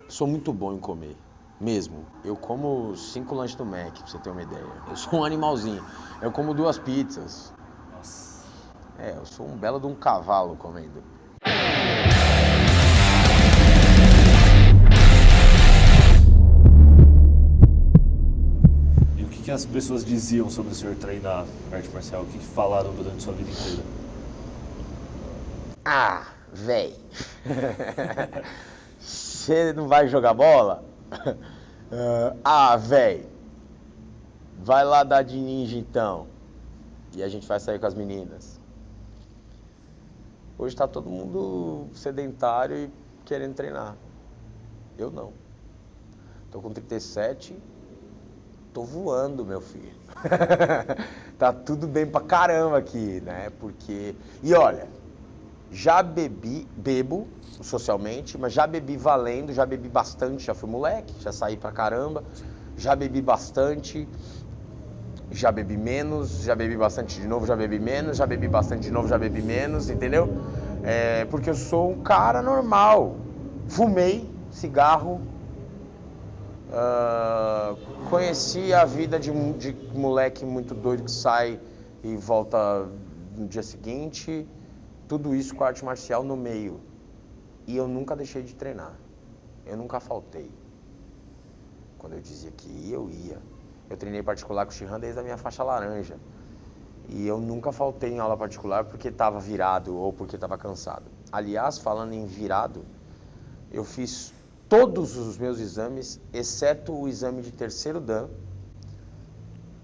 Sou muito bom em comer, mesmo. Eu como 5 lanches do Mac, pra você ter uma ideia. Eu sou um animalzinho. Eu como 2 pizzas. Nossa. Eu sou um belo de um cavalo comendo. E o que as pessoas diziam sobre o senhor treinar arte marcial? O que falaram durante sua vida inteira? Ah, véi. Você não vai jogar bola? Véi. Vai lá dar de ninja então. E a gente vai sair com as meninas. Hoje tá todo mundo sedentário e querendo treinar. Eu não. Tô com 37, tô voando, meu filho. Tá tudo bem pra caramba aqui, né? Porque... E olha, já bebo socialmente, mas já bebi valendo, já bebi bastante, já fui moleque, já saí pra caramba, já bebi bastante, já bebi menos, já bebi bastante de novo, já bebi menos, já bebi bastante de novo, já bebi menos, entendeu? Porque eu sou um cara normal. Fumei cigarro, conheci a vida de moleque muito doido que sai e volta no dia seguinte. Tudo isso com a arte marcial no meio. E eu nunca deixei de treinar. Eu nunca faltei. Quando eu dizia que ia, eu ia. Eu treinei particular com o Shihan desde a minha faixa laranja. E eu nunca faltei em aula particular porque estava virado ou porque estava cansado. Aliás, falando em virado, eu fiz todos os meus exames, exceto o exame de terceiro dan.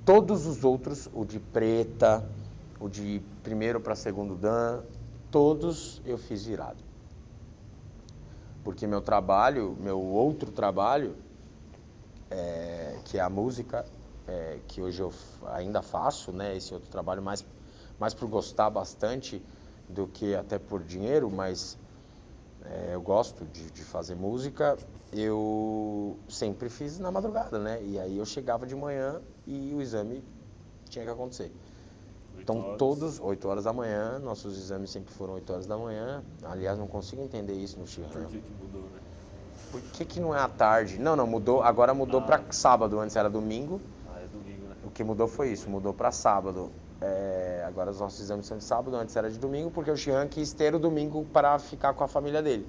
Todos os outros, o de preta, o de primeiro para segundo dan, todos eu fiz virado. Porque meu trabalho, meu outro trabalho, que é a música, que hoje eu ainda faço, né? Esse outro trabalho mais por gostar bastante do que até por dinheiro, mas eu gosto de fazer música. Eu sempre fiz na madrugada, né? E aí eu chegava de manhã e o exame tinha que acontecer. Então, todos 8 horas da manhã, nossos exames sempre foram 8 horas da manhã. Aliás, não consigo entender isso no Shihan. Por que mudou, né? Por que não é à tarde? Não, mudou. Agora mudou para sábado, antes era domingo. É domingo, né? O que mudou foi isso, mudou para sábado. Agora os nossos exames são de sábado, antes era de domingo, porque o Shihan quis ter o domingo para ficar com a família dele.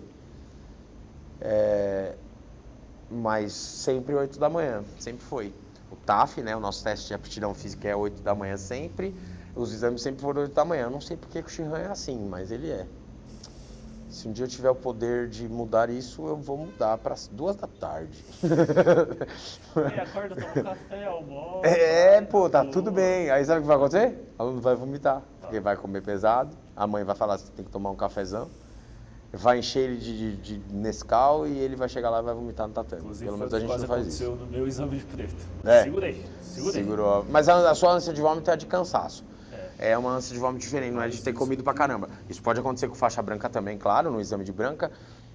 Mas sempre 8 da manhã, sempre foi. O TAF, né, o nosso teste de aptidão física é 8 da manhã sempre. Os exames sempre foram 8 da manhã. Eu não sei porque que o Shihan é assim, mas ele é. Se um dia eu tiver o poder de mudar isso, eu vou mudar para as 2 da tarde. Acorda, toma um café, almoço. Tá tudo bem. Aí sabe o que vai acontecer? O aluno vai vomitar, porque vai comer pesado. A mãe vai falar que tem que tomar um cafezão. Vai encher ele de Nescau e ele vai chegar lá e vai vomitar no tatame. Inclusive, Pelo menos a gente não faz isso. aconteceu no meu exame de preto. Segurei. Segurou. Mas a sua ânsia de vômito é de cansaço. É uma ânsia de vômito diferente, não é de ter comido pra caramba. Isso pode acontecer com faixa branca também, claro, no exame de branca.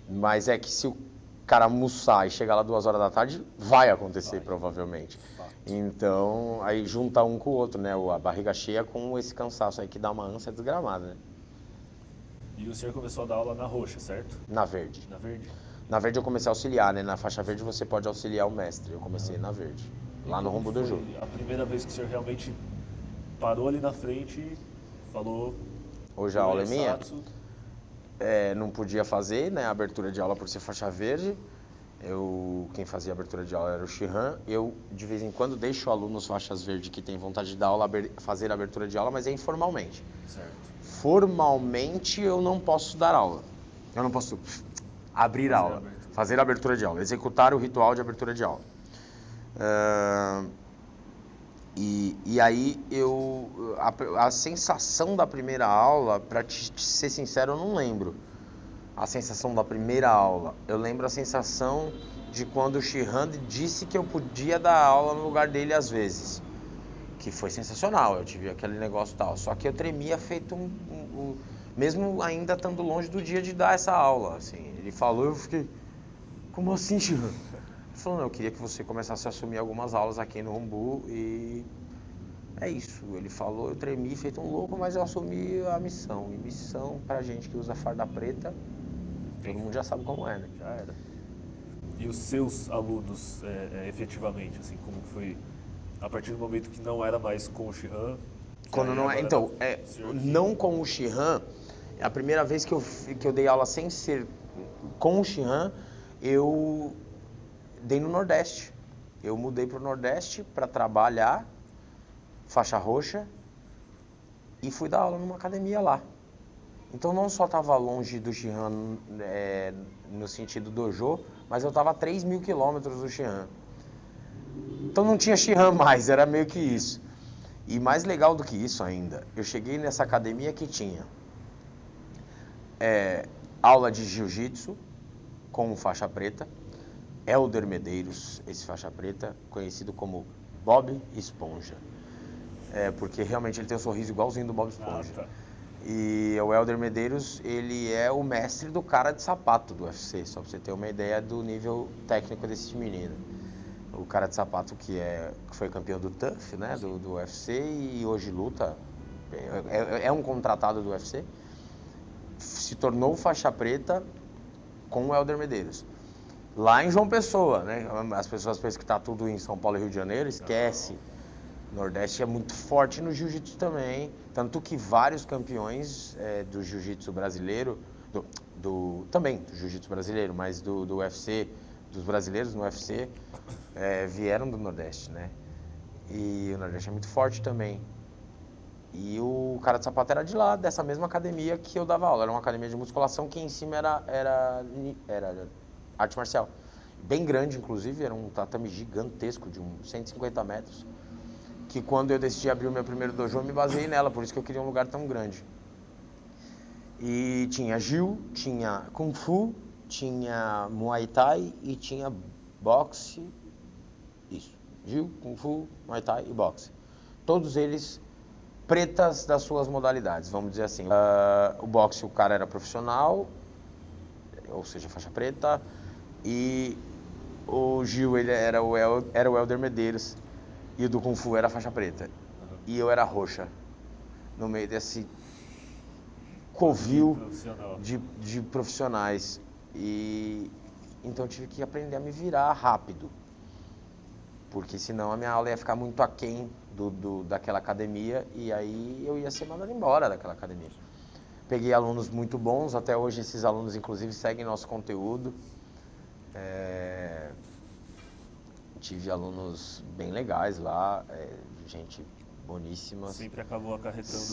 Mas é que se o cara almoçar e chegar lá 2 horas da tarde, vai acontecer provavelmente. Então, aí junta um com o outro, né? A barriga cheia com esse cansaço aí que dá uma ânsia desgramada, né? E o senhor começou a dar aula na roxa, certo? Na verde. Na verde? Na verde eu comecei a auxiliar, né? Na faixa verde você pode auxiliar o mestre. Eu comecei na verde, lá no Rombo Dojo. A primeira vez que o senhor realmente parou ali na frente e falou... Hoje a aula é minha. Não podia fazer, né? A abertura de aula por ser faixa verde. Quem fazia a abertura de aula era o Shihan. Eu, de vez em quando, deixo alunos faixas verdes que têm vontade de dar aula, fazer a abertura de aula, mas é informalmente. Certo. Formalmente, eu não posso dar aula. Eu não posso abrir aula, fazer a abertura de aula, executar o ritual de abertura de aula. E aí, a sensação da primeira aula, para te ser sincero, eu não lembro. A sensação da primeira aula. Eu lembro a sensação de quando o Shihan disse que eu podia dar aula no lugar dele às vezes. Que foi sensacional, eu tive aquele negócio e tal. Só que eu tremia feito mesmo ainda estando longe do dia de dar essa aula. Assim. Ele falou, eu fiquei, como assim, Shihan? Ele falou, não, eu queria que você começasse a assumir algumas aulas aqui no Rombu e é isso. Ele falou, eu tremi feito um louco, mas eu assumi a missão. E missão pra gente que usa farda preta, todo mundo já sabe como é, né? Já era. E os seus alunos, efetivamente, assim, como foi a partir do momento que não era mais com o Shihan? Quando não é, então, não com o Shihan, a primeira vez que eu dei aula sem ser com o Shihan, eu dei no Nordeste. Eu mudei para o Nordeste para trabalhar, faixa roxa, e fui dar aula numa academia lá. Então não só estava longe do Shihan no sentido dojo, mas eu estava a 3.000 quilômetros do Shihan. Então não tinha Shihan mais, era meio que isso. E mais legal do que isso ainda, eu cheguei nessa academia que tinha aula de jiu-jitsu com faixa preta, Hélder Medeiros, esse faixa preta, conhecido como Bob Esponja. Porque realmente ele tem um sorriso igualzinho do Bob Esponja. Tá. E o Hélder Medeiros, ele é o mestre do cara de sapato do UFC, só pra você ter uma ideia do nível técnico desse menino. O cara de sapato que foi campeão do TUF, né, do UFC, e hoje luta, é um contratado do UFC, se tornou faixa preta com o Hélder Medeiros. Lá em João Pessoa, né, as pessoas pensam que tá tudo em São Paulo e Rio de Janeiro, esquece. O Nordeste é muito forte no jiu-jitsu também, tanto que vários campeões do jiu-jitsu brasileiro, também do jiu-jitsu brasileiro, mas do UFC, dos brasileiros no UFC, vieram do Nordeste, né? E o Nordeste é muito forte também. E o cara de sapato era de lá, dessa mesma academia que eu dava aula. Era uma academia de musculação que em cima era arte marcial. Bem grande, inclusive, era um tatame gigantesco de uns 150 metros. Que quando eu decidi abrir o meu primeiro dojo, eu me baseei nela, por isso que eu queria um lugar tão grande. E tinha Jiu, tinha Kung Fu, tinha Muay Thai e tinha boxe. Isso, Jiu, Kung Fu, Muay Thai e boxe. Todos eles pretas das suas modalidades, vamos dizer assim. O boxe, o cara era profissional, ou seja, faixa preta, e o Jiu, ele era o Hélder Medeiros. E o do Kung Fu era faixa preta. Uhum. E eu era roxa. No meio desse covil de profissionais. E então eu tive que aprender a me virar rápido. Porque senão a minha aula ia ficar muito aquém daquela academia. E aí eu ia ser mandado embora daquela academia. Peguei alunos muito bons. Até hoje esses alunos, inclusive, seguem nosso conteúdo. Tive alunos bem legais lá, gente boníssima. Sempre acabou acarretando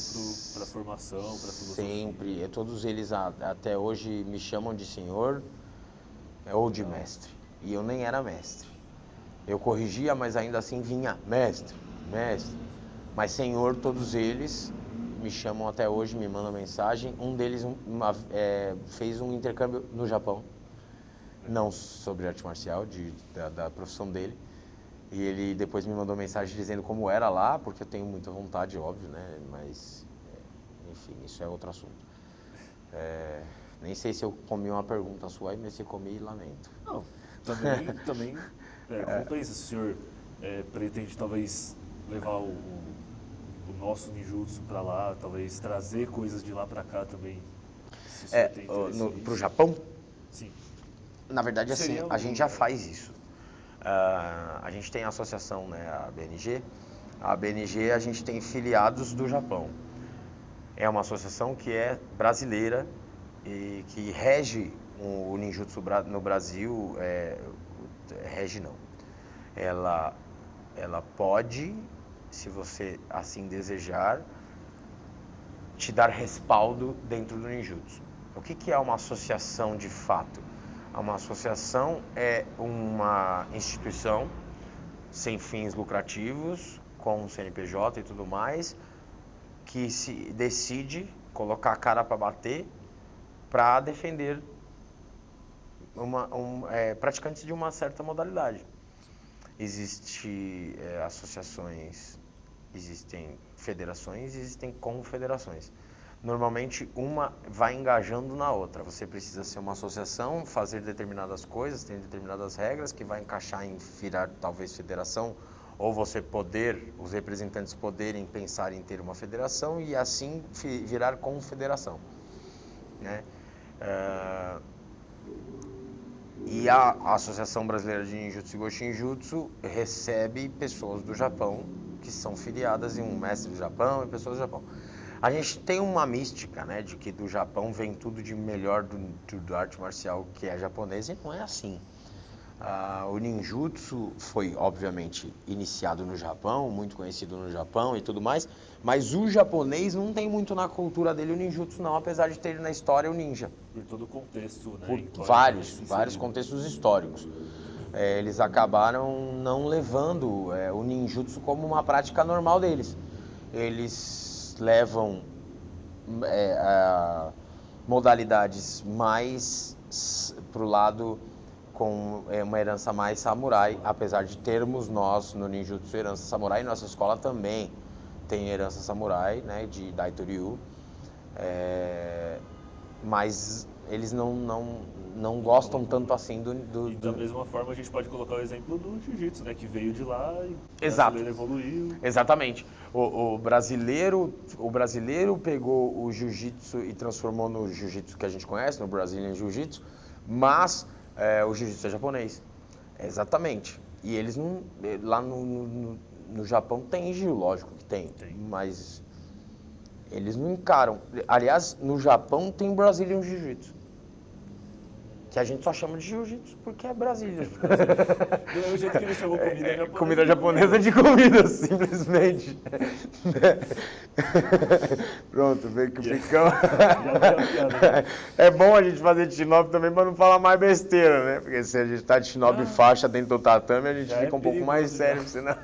para a formação, para a filosofia? Sempre. Todos eles até hoje me chamam de senhor ou de mestre. E eu nem era mestre. Eu corrigia, mas ainda assim vinha mestre. Mas senhor, todos eles me chamam até hoje, me mandam mensagem. Um deles fez um intercâmbio no Japão. Não sobre arte marcial, da profissão dele. E ele depois me mandou mensagem dizendo como era lá, porque eu tenho muita vontade, óbvio, né? Mas, enfim, isso é outro assunto. Nem sei se eu comi uma pergunta sua, mas se eu comi, lamento. Não, também compensa. Se o senhor pretende talvez levar o nosso ninjutsu para lá, talvez trazer coisas de lá para cá também. Se o senhor tem interesse pro Japão? Sim. Na verdade, assim, a gente já faz isso. A gente tem a associação, né, a BNG. A BNG, a gente tem filiados do Japão. É uma associação que é brasileira e que rege o ninjutsu no Brasil. Rege não. Ela pode, se você assim desejar, te dar respaldo dentro do ninjutsu. O que é uma associação de fato? Uma associação é uma instituição sem fins lucrativos, com CNPJ e tudo mais, que se decide colocar a cara para bater para defender praticantes de uma certa modalidade. Existem associações, existem federações, existem confederações. Normalmente uma vai engajando na outra. Você precisa ser uma associação, fazer determinadas coisas, tem determinadas regras que vai encaixar em virar talvez federação, ou os representantes poderem pensar em ter uma federação e assim virar confederação, né? E a Associação Brasileira de Ninjutsu e Goshinjutsu recebe pessoas do Japão que são filiadas em um mestre do Japão e pessoas do Japão. A gente tem uma mística, né, de que do Japão vem tudo de melhor do arte marcial que é japonês, e não é assim. O ninjutsu foi, obviamente, iniciado no Japão, muito conhecido no Japão e tudo mais, mas o japonês não tem muito na cultura dele o ninjutsu não, apesar de ter na história o ninja. Por todo o contexto, né? Por vários contextos históricos. Eles acabaram não levando o ninjutsu como uma prática normal deles. Eles levam modalidades mais para o lado com uma herança mais samurai, apesar de termos nós no ninjutsu herança samurai, nossa escola também tem herança samurai, né, de Daito Ryu, mas eles não gostam tanto assim E da mesma forma a gente pode colocar o exemplo do jiu-jitsu, né, que veio de lá e o Exato. brasileiro evoluiu. Exatamente. O brasileiro pegou o jiu-jitsu e transformou no jiu-jitsu que a gente conhece, no Brazilian Jiu-Jitsu, mas o jiu-jitsu é japonês. Exatamente. E eles não... Lá no Japão tem jiu, lógico que tem. Mas eles não encaram. Aliás, no Japão tem Brazilian Jiu-Jitsu. Que a gente só chama de jiu-jitsu porque é Brasília. Do mesmo jeito que ele chamou comida japonesa. Comida japonesa de comida, simplesmente. Pronto, vê que ficamos. É bom a gente fazer de shinobi também para não falar mais besteira, né? Porque se a gente tá de shinobi faixa dentro do tatame, a gente fica um pouco mais sério, senão...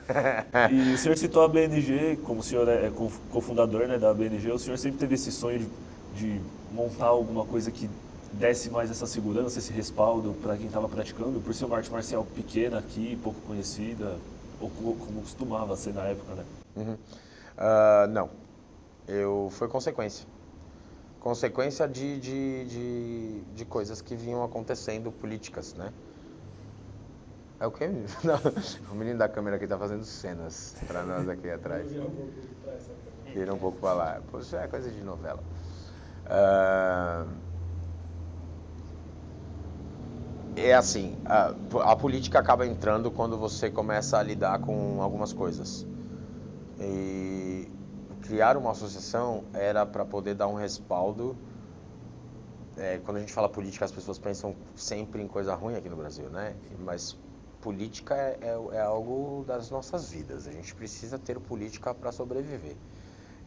E o senhor citou a BNG, como o senhor é cofundador, né, da BNG, o senhor sempre teve esse sonho de montar alguma coisa que desse mais essa segurança, esse respaldo para quem estava praticando, por ser uma arte marcial pequena aqui, pouco conhecida, ou como costumava ser na época, né? Uhum. Não. Foi consequência. Consequência de coisas que vinham acontecendo, políticas, né? É o quê? Não, o menino da câmera aqui tá fazendo cenas para nós aqui atrás. Vira um pouco para lá. Poxa, é coisa de novela. É assim, a política acaba entrando quando você começa a lidar com algumas coisas. E criar uma associação era para poder dar um respaldo. Quando a gente fala política, as pessoas pensam sempre em coisa ruim aqui no Brasil, né? Mas política é algo das nossas vidas. A gente precisa ter política para sobreviver.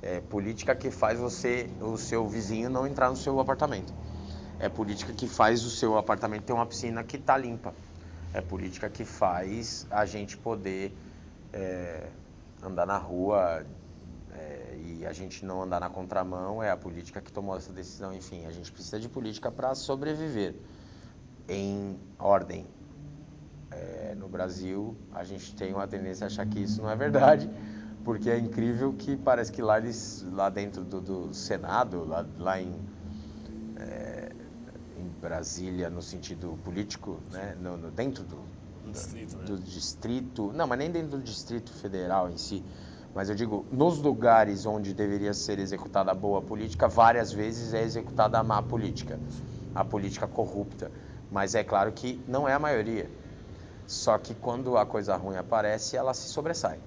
É política que faz o seu vizinho não entrar no seu apartamento. É política que faz o seu apartamento ter uma piscina que está limpa. É política que faz a gente poder andar na rua e a gente não andar na contramão. É a política que tomou essa decisão. Enfim, a gente precisa de política para sobreviver em ordem. No Brasil, a gente tem uma tendência a achar que isso não é verdade, porque é incrível que parece que lá dentro do Senado, lá em Brasília, no sentido político, né? Dentro do distrito, não, mas nem dentro do Distrito Federal em si, mas eu digo, nos lugares onde deveria ser executada a boa política, várias vezes é executada a má política, a política corrupta, mas é claro que não é a maioria, só que quando a coisa ruim aparece, ela se sobressai.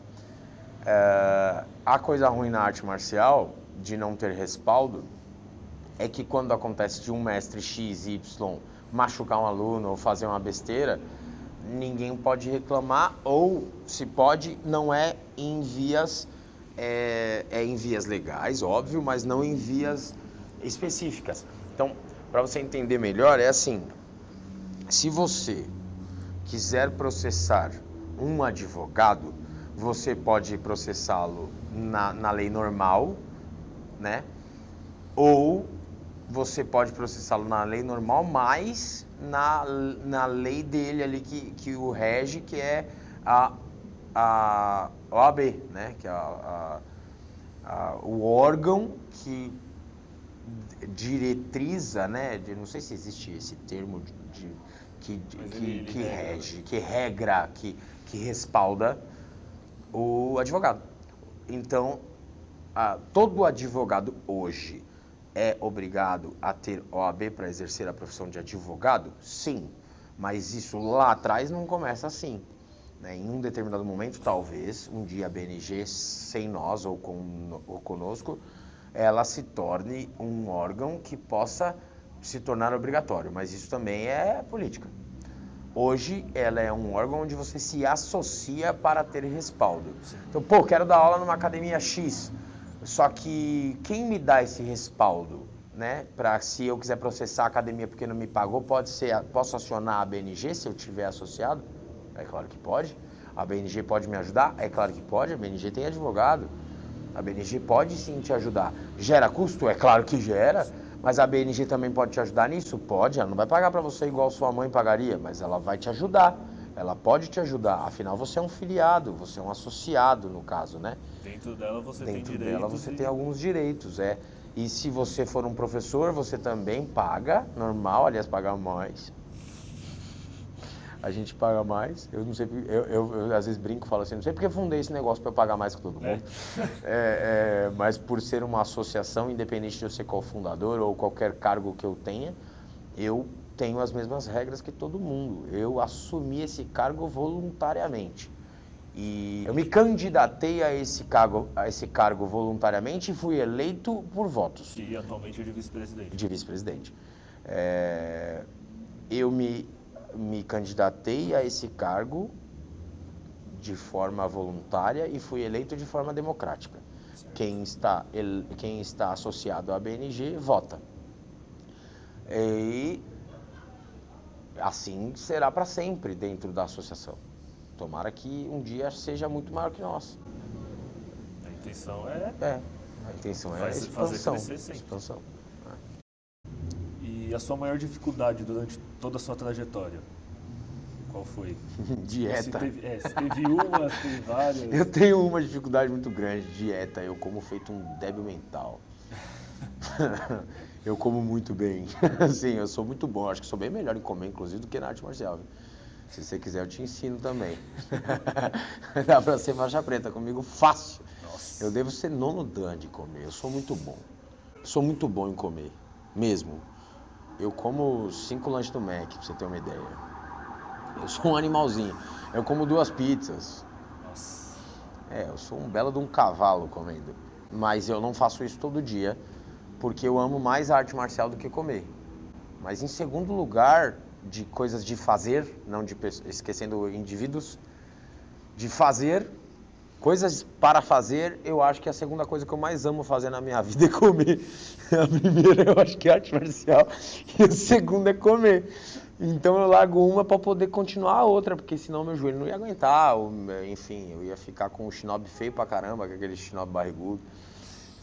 A coisa ruim na arte marcial, de não ter respaldo, é que quando acontece de um mestre X, Y machucar um aluno ou fazer uma besteira, ninguém pode reclamar, ou se pode, não é em vias, em vias legais, óbvio, mas não em vias específicas. Então, para você entender melhor, é assim, se você quiser processar um advogado, você pode processá-lo na lei normal, né? Ou você pode processá-lo na lei normal, mas na lei dele ali que o rege, que é a OAB, né? Que é o órgão que diretriza, né? Não sei se existe esse termo que rege, que regra, que respalda o advogado. Então, todo advogado hoje é obrigado a ter OAB para exercer a profissão de advogado? Sim, Mas isso lá atrás não começa assim. Né? Em um determinado momento, talvez, um dia a BNG, sem nós ou conosco, ela se torne um órgão que possa se tornar obrigatório. Mas isso também é política. Hoje, ela é um órgão onde você se associa para ter respaldo. Então, pô, quero dar aula numa academia X, só que quem me dá esse respaldo, né? Para se eu quiser processar a academia porque não me pagou, posso acionar a BNG se eu tiver associado? É claro que pode. A BNG pode me ajudar? É claro que pode. A BNG tem advogado. A BNG pode sim te ajudar. Gera custo? É claro que gera. Mas a BNG também pode te ajudar nisso? Pode. Ela não vai pagar para você igual sua mãe pagaria, mas ela vai te ajudar. Ela pode te ajudar. Afinal, você é um filiado, você é um associado, no caso, né? Dentro dela você tem direitos. Dentro dela você tem alguns direitos, é. E se você for um professor, você também paga, normal, aliás, paga mais. A gente paga mais. Eu não sei, eu às vezes brinco e falo assim, não sei porque fundei esse negócio para eu pagar mais que todo mundo. Mas por ser uma associação, independente de eu ser cofundador ou qualquer cargo que eu tenha, eu tenho as mesmas regras que todo mundo. Eu assumi esse cargo voluntariamente. E eu me candidatei a esse cargo voluntariamente e fui eleito por votos. E atualmente é de vice-presidente. De vice-presidente. Eu me candidatei a esse cargo de forma voluntária e fui eleito de forma democrática. Quem está associado à BNG vota. E assim será para sempre dentro da associação. Tomara que um dia seja muito maior que nós. A intenção a intenção é a expansão. Expansão. E a sua maior dificuldade durante toda a sua trajetória? Qual foi? Dieta. Se teve uma, se teve várias. Eu tenho uma dificuldade muito grande, dieta. Eu como feito um débil mental. Eu como muito bem. Sim, eu sou muito bom. Acho que sou bem melhor em comer, inclusive, do que na arte marcial. Se você quiser, eu te ensino também. Dá pra ser faixa preta comigo fácil. Nossa. Eu devo ser nono dan de comer. Eu sou muito bom. Sou muito bom em comer. Mesmo. Eu como 5 lanches do Mac, pra você ter uma ideia. Eu sou um animalzinho. Eu como 2 pizzas. Nossa. Eu sou um belo de um cavalo comendo. Mas eu não faço isso todo dia, porque eu amo mais a arte marcial do que comer. Mas em segundo lugar, de coisas de fazer, não de esquecendo indivíduos, de fazer, coisas para fazer, eu acho que a segunda coisa que eu mais amo fazer na minha vida é comer. A primeira eu acho que é arte marcial e a segunda é comer. Então eu largo uma para poder continuar a outra, porque senão meu joelho não ia aguentar, enfim, eu ia ficar com um shinobi feio pra caramba, aquele shinobi barrigudo.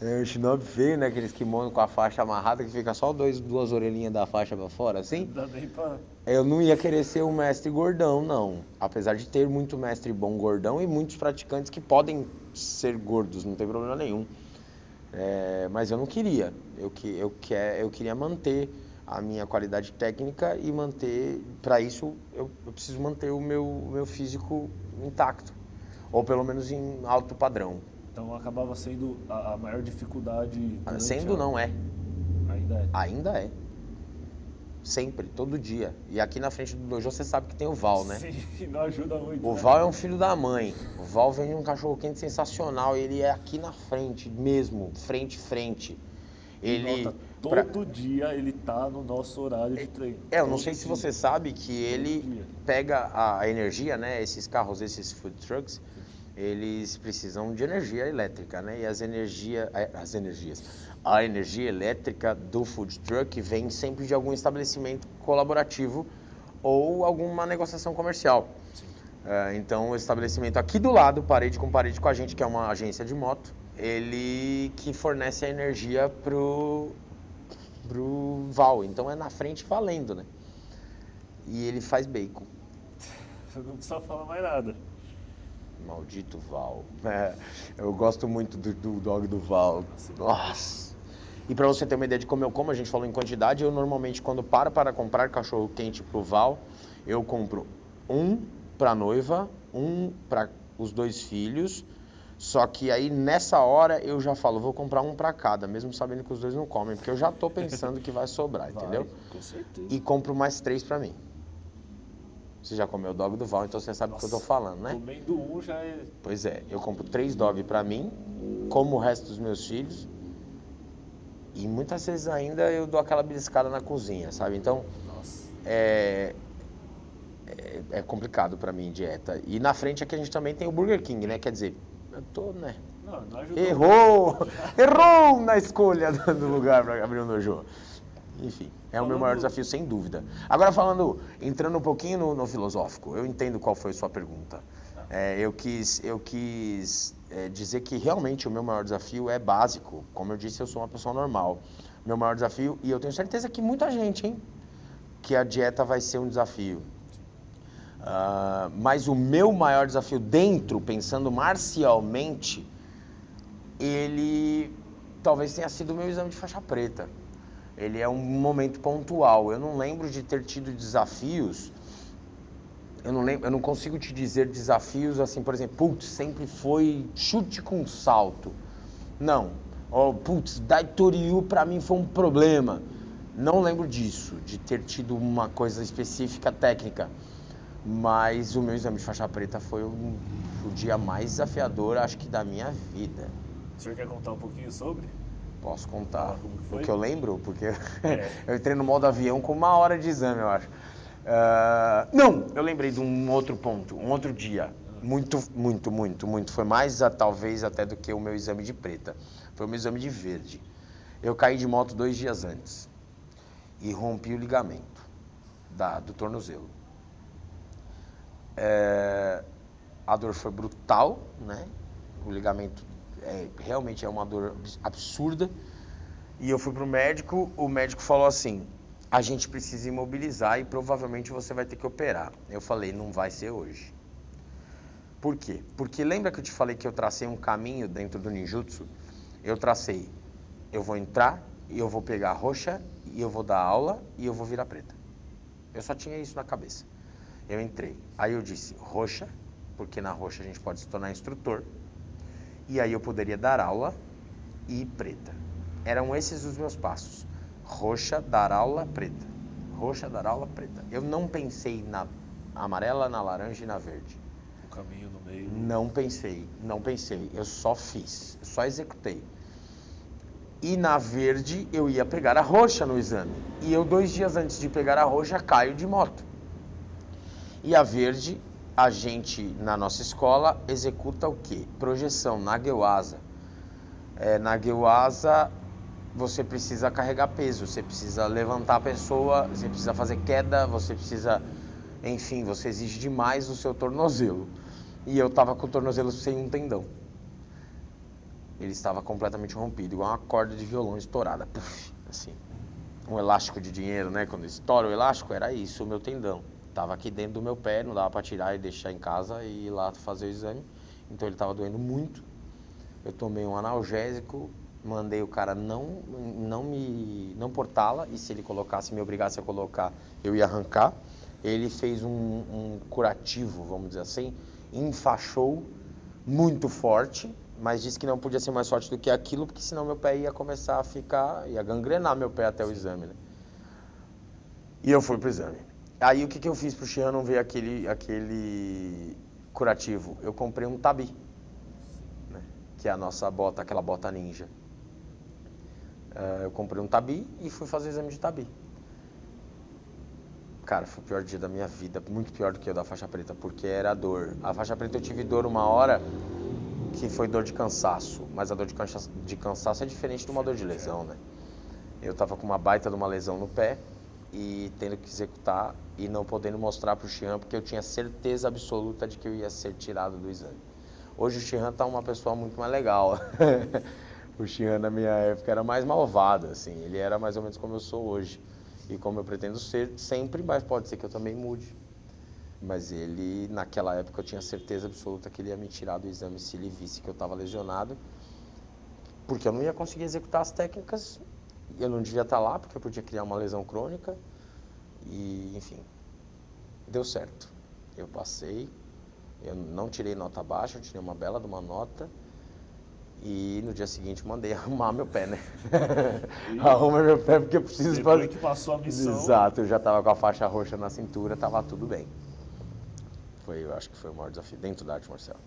O shinobi feio, né? Aqueles kimono com a faixa amarrada que fica só 2 orelhinhas da faixa pra fora, assim. Dá nem pra... Eu não ia querer ser um mestre gordão, não. Apesar de ter muito mestre bom gordão e muitos praticantes que podem ser gordos, não tem problema nenhum. Mas eu não queria. Eu queria manter a minha qualidade técnica e manter... Para isso, eu preciso manter o meu físico intacto. Ou pelo menos em alto padrão. Então acabava sendo a maior dificuldade... Não é. Ainda é. Ainda é. Sempre, todo dia. E aqui na frente do dojo você sabe que tem o Val, né? Sim, não ajuda muito. O Val é um filho da mãe. O Val vem de um cachorro quente sensacional. Ele é aqui na frente mesmo, frente. Ele... Todo dia ele tá no nosso horário de treino. Eu não sei se você sabe que ele pega a energia, né? Esses carros, esses food trucks, eles precisam de energia elétrica, né? E a energia elétrica do food truck vem sempre de algum estabelecimento colaborativo ou alguma negociação comercial. Então, o estabelecimento aqui do lado, parede com a gente, que é uma agência de moto, ele que fornece a energia pro Val. Então, é na frente valendo, né? E ele faz bacon. Você não precisa falar mais nada. Maldito Val. Eu gosto muito do dog do Val. Nossa. E pra você ter uma ideia de como eu como, a gente falou em quantidade, eu normalmente quando para comprar cachorro quente pro Val, eu compro um pra noiva, um pra os 2 filhos, só que aí nessa hora eu já falo, vou comprar um pra cada, mesmo sabendo que os 2 não comem, porque eu já tô pensando que vai sobrar, entendeu? Com certeza. E compro mais 3 pra mim. Você já comeu o dog do Val, então você sabe do que eu tô falando, né? Comendo um já é... Pois é, eu compro 3 dog pra mim, como o resto dos meus filhos. E muitas vezes ainda eu dou aquela beliscada na cozinha, sabe? Então, Nossa. é complicado pra mim dieta. E na frente aqui a gente também tem o Burger King, né? Quer dizer, eu tô, né? Não ajudou. Errou na escolha do lugar pra abrir o Nojo. Enfim, é o meu maior desafio, sem dúvida. Agora entrando um pouquinho no filosófico, eu entendo qual foi a sua pergunta. Eu quis dizer que realmente o meu maior desafio é básico. Como eu disse, eu sou uma pessoa normal. Meu maior desafio, e eu tenho certeza que muita gente, hein, que a dieta vai ser um desafio. Mas o meu maior desafio pensando marcialmente, ele talvez tenha sido o meu exame de faixa preta. Ele é um momento pontual. Eu não lembro de ter tido desafios. Eu não consigo te dizer desafios assim, por exemplo, sempre foi chute com salto. Não. Daitoryu pra mim foi um problema. Não lembro disso, de ter tido uma coisa específica técnica. Mas o meu exame de faixa preta foi o dia mais desafiador, acho que, da minha vida. O senhor quer contar um pouquinho sobre? Posso contar Como que foi? o que eu lembro, porque eu entrei no modo avião com 1 hora de exame, eu acho. Não, eu lembrei de um outro ponto, um outro dia. Muito. Foi mais, talvez, até do que o meu exame de preta. Foi o meu exame de verde. Eu caí de moto 2 dias antes e rompi o ligamento do tornozelo. A dor foi brutal, né? O ligamento realmente é uma dor absurda. E eu fui pro médico, o médico falou assim: a gente precisa imobilizar e provavelmente você vai ter que operar. Eu falei, não vai ser hoje. Por quê? Porque lembra que eu te falei que eu tracei um caminho dentro do ninjutsu? Eu tracei, eu vou entrar e eu vou pegar a roxa e eu vou dar aula e eu vou virar preta. Eu só tinha isso na cabeça. Eu entrei, aí eu disse roxa, porque na roxa a gente pode se tornar instrutor. E aí eu poderia dar aula e preta. Eram esses os meus passos. Roxa, dar aula, preta. Roxa, dar aula, preta. Eu não pensei na amarela, na laranja e na verde. O caminho no meio. Não pensei. Eu só fiz, eu só executei. E na verde eu ia pegar a roxa no exame. E eu 2 dias antes de pegar a roxa caio de moto. E a verde, a gente, na nossa escola, executa o quê? Projeção na Gewasa. Na Gewasa, você precisa carregar peso, você precisa levantar a pessoa, você precisa fazer queda, você precisa... Enfim, você exige demais do seu tornozelo. E eu estava com o tornozelo sem um tendão. Ele estava completamente rompido, igual uma corda de violão estourada. Puff, assim. Um elástico de dinheiro, né? Quando estoura o elástico, era isso, o meu tendão. Tava aqui dentro do meu pé, não dava para tirar e deixar em casa e ir lá fazer o exame. Então ele estava doendo muito. Eu tomei um analgésico, mandei o cara não portá-la, e se ele me obrigasse a colocar, eu ia arrancar. Ele fez um curativo, vamos dizer assim, enfaixou muito forte, mas disse que não podia ser mais forte do que aquilo, porque senão meu pé ia começar ia gangrenar meu pé até o exame, né? E eu fui pro exame. Aí o que eu fiz pro Xian não ver aquele curativo? Eu comprei um tabi, né? Que é a nossa bota, aquela bota ninja. Eu comprei um tabi e fui fazer o exame de tabi. Cara, foi o pior dia da minha vida, muito pior do que o da faixa preta, porque era dor. A faixa preta eu tive dor 1 hora, que foi dor de cansaço, mas a dor de cansaço é diferente de uma dor de lesão, né? Eu tava com uma baita de uma lesão no pé e tendo que executar e não podendo mostrar pro Xian, porque eu tinha certeza absoluta de que eu ia ser tirado do exame. Hoje o Xian tá uma pessoa muito mais legal. O Xian na minha época era mais malvado, assim, ele era mais ou menos como eu sou hoje. E como eu pretendo ser sempre, mas pode ser que eu também mude. Mas ele, naquela época, eu tinha certeza absoluta que ele ia me tirar do exame se ele visse que eu estava lesionado. Porque eu não ia conseguir executar as técnicas, eu não devia estar lá, porque eu podia criar uma lesão crônica. E, enfim, deu certo. Eu passei, eu não tirei nota baixa, eu tirei uma bela de uma nota. E no dia seguinte mandei arrumar meu pé, né? Arruma meu pé porque eu preciso Depois fazer. que passou a missão. Exato, eu já tava com a faixa roxa na cintura, tava tudo bem. Eu acho que foi o maior desafio dentro da arte marcial.